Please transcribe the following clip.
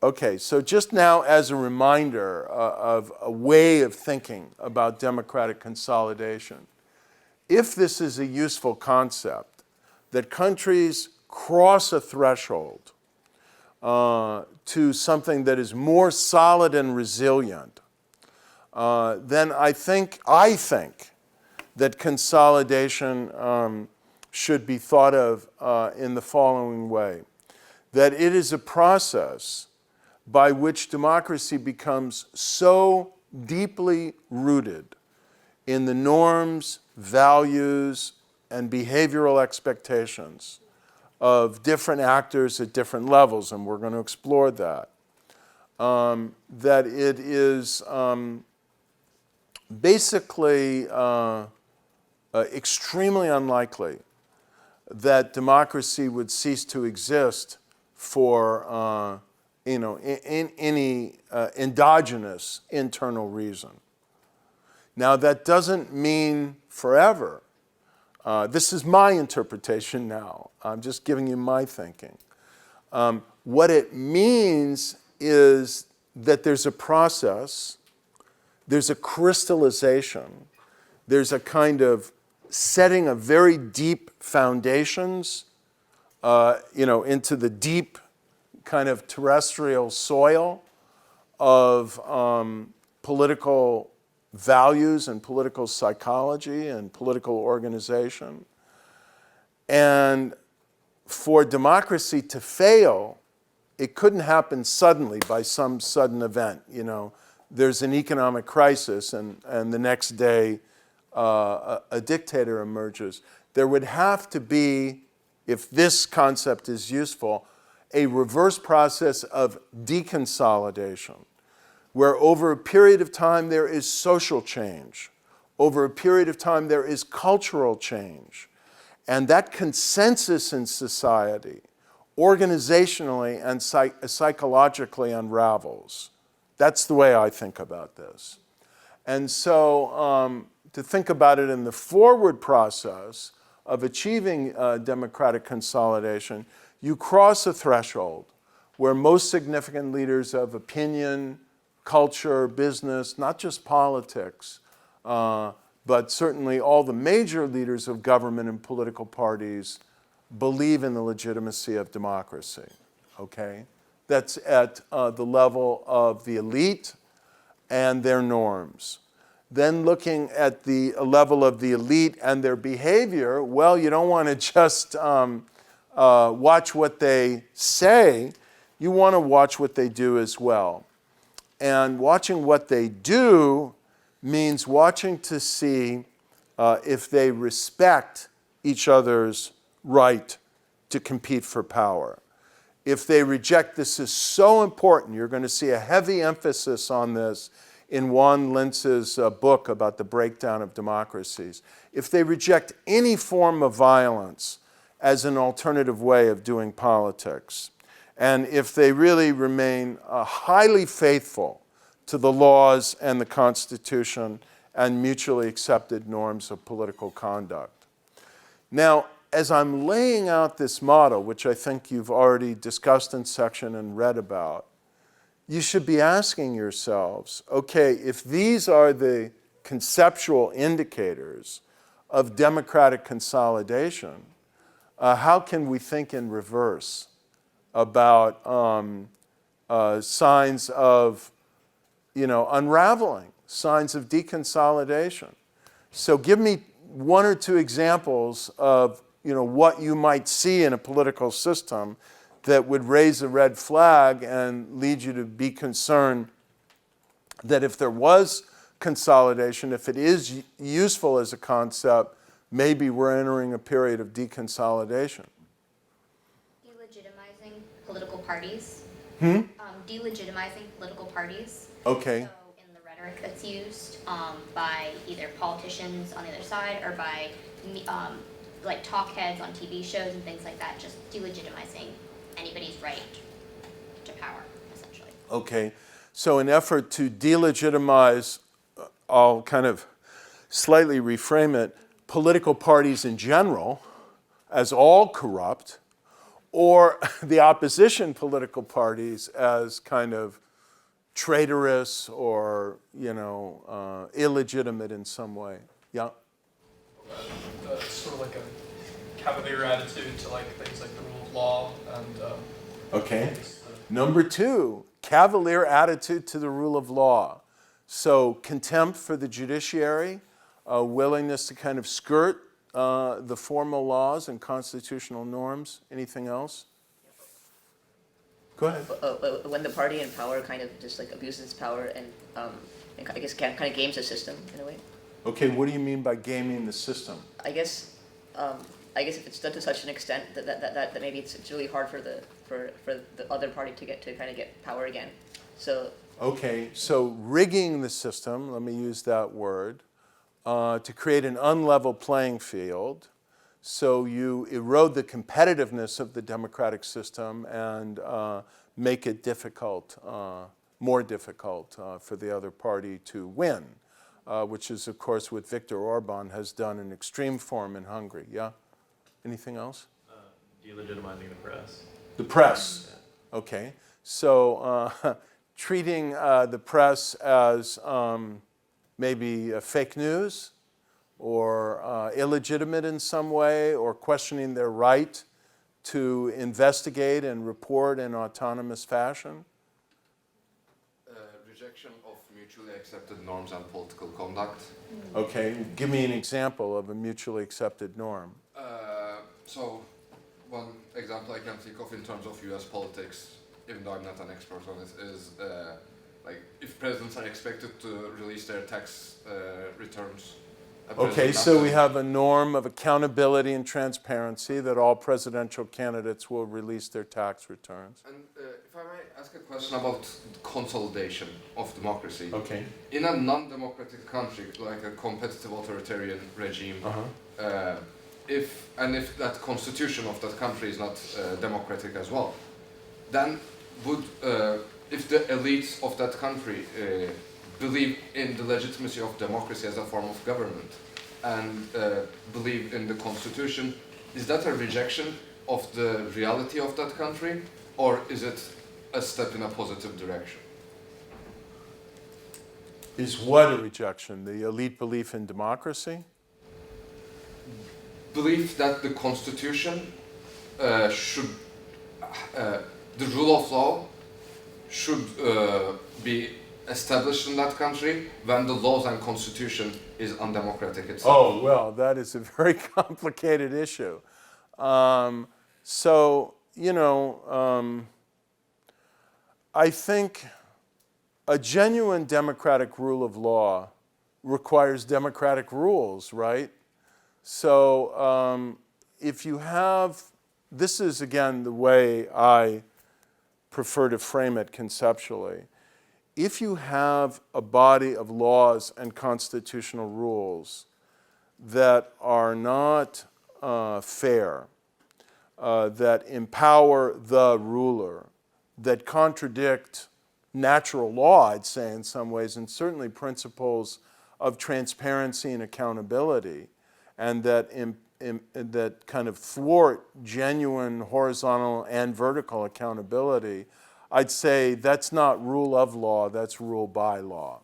Okay, so just now as a reminder of a way of thinking about democratic consolidation, if this is a useful concept, that countries cross a threshold to something that is more solid and resilient, then I think that consolidation should be thought of in the following way, that it is a process by which democracy becomes so deeply rooted in the norms, values, and behavioral expectations of different actors at different levels, and we're going to explore that, that it is basically extremely unlikely that democracy would cease to exist for in any endogenous internal reason. Now, that doesn't mean forever. This is my interpretation now. I'm just giving you my thinking. What it means is that there's a process, there's a crystallization, there's a kind of setting of very deep foundations, into the deep kind of terrestrial soil of political values and political psychology and political organization. And for democracy to fail, it couldn't happen suddenly by some sudden event. There's an economic crisis and the next day a dictator emerges. There would have to be, if this concept is useful, a reverse process of deconsolidation, where over a period of time there is social change, over a period of time there is cultural change, and that consensus in society organizationally and psychologically unravels. That's the way I think about this. And so to think about it in the forward process of achieving democratic consolidation, you cross a threshold where most significant leaders of opinion, culture, business, not just politics, but certainly all the major leaders of government and political parties believe in the legitimacy of democracy, okay? That's at the level of the elite and their norms. Then looking at the level of the elite and their behavior, well, you don't want to just watch what they say, you want to watch what they do as well. And watching what they do means watching to see if they respect each other's right to compete for power. If they reject, this is so important, you're going to see a heavy emphasis on this in Juan Lintz's book about the breakdown of democracies. If they reject any form of violence as an alternative way of doing politics, and if they really remain highly faithful to the laws and the Constitution and mutually accepted norms of political conduct. Now, as I'm laying out this model, which I think you've already discussed in section and read about, you should be asking yourselves, okay, if these are the conceptual indicators of democratic consolidation, how can we think in reverse about signs of, unraveling, signs of deconsolidation? So give me one or two examples of, what you might see in a political system that would raise a red flag and lead you to be concerned that if there was consolidation, if it is useful as a concept, maybe we're entering a period of deconsolidation. Delegitimizing political parties. Delegitimizing political parties. Okay. So in the rhetoric that's used by either politicians on the other side or by like talk heads on TV shows and things like that, just delegitimizing anybody's right to power, essentially. Okay. So an effort to delegitimize, I'll kind of slightly reframe it, political parties in general as all corrupt, or the opposition political parties as kind of traitorous or, illegitimate in some way. Yeah? Sort of like a cavalier attitude to like things like the rule of law and Okay. Number 2, cavalier attitude to the rule of law. So contempt for the judiciary, willingness to kind of skirt the formal laws and constitutional norms. Anything else? Go ahead. When the party in power kind of just like abuses its power and I guess kind of games the system in a way. Okay, what do you mean by gaming the system? I guess if it's done to such an extent that maybe it's really hard for the other party to kind of get power again. So Okay, so rigging the system, let me use that word, to create an unlevel playing field. So you erode the competitiveness of the democratic system and make it difficult, more difficult for the other party to win, which is, of course, what Viktor Orban has done in extreme form in Hungary. Yeah? Anything else? Delegitimizing the press. The press. Okay. So treating the press as maybe fake news or illegitimate in some way, or questioning their right to investigate and report in autonomous fashion. Rejection of mutually accepted norms and political conduct. Okay, give me an example of a mutually accepted norm. So, one example I can think of in terms of US politics, even though I'm not an expert on it, is like if presidents are expected to release their tax returns. Okay, so we have a norm of accountability and transparency that all presidential candidates will release their tax returns. And if I may ask a question about consolidation of democracy. Okay. In a non-democratic country, like a competitive authoritarian regime, if that constitution of that country is not democratic as well, then would, if the elites of that country believe in the legitimacy of democracy as a form of government and believe in the constitution, is that a rejection of the reality of that country, or is it a step in a positive direction? Is what a rejection? The elite belief in democracy? Belief that the constitution should, the rule of law should be established in that country when the laws and constitution is undemocratic itself. Oh, well, that is a very complicated issue. I think a genuine democratic rule of law requires democratic rules, right? So if you have, this is again the way I prefer to frame it conceptually. If you have a body of laws and constitutional rules that are not fair, that empower the ruler, that contradict natural law, I'd say in some ways, and certainly principles of transparency and accountability, and that kind of thwart genuine horizontal and vertical accountability, I'd say that's not rule of law, that's rule by law.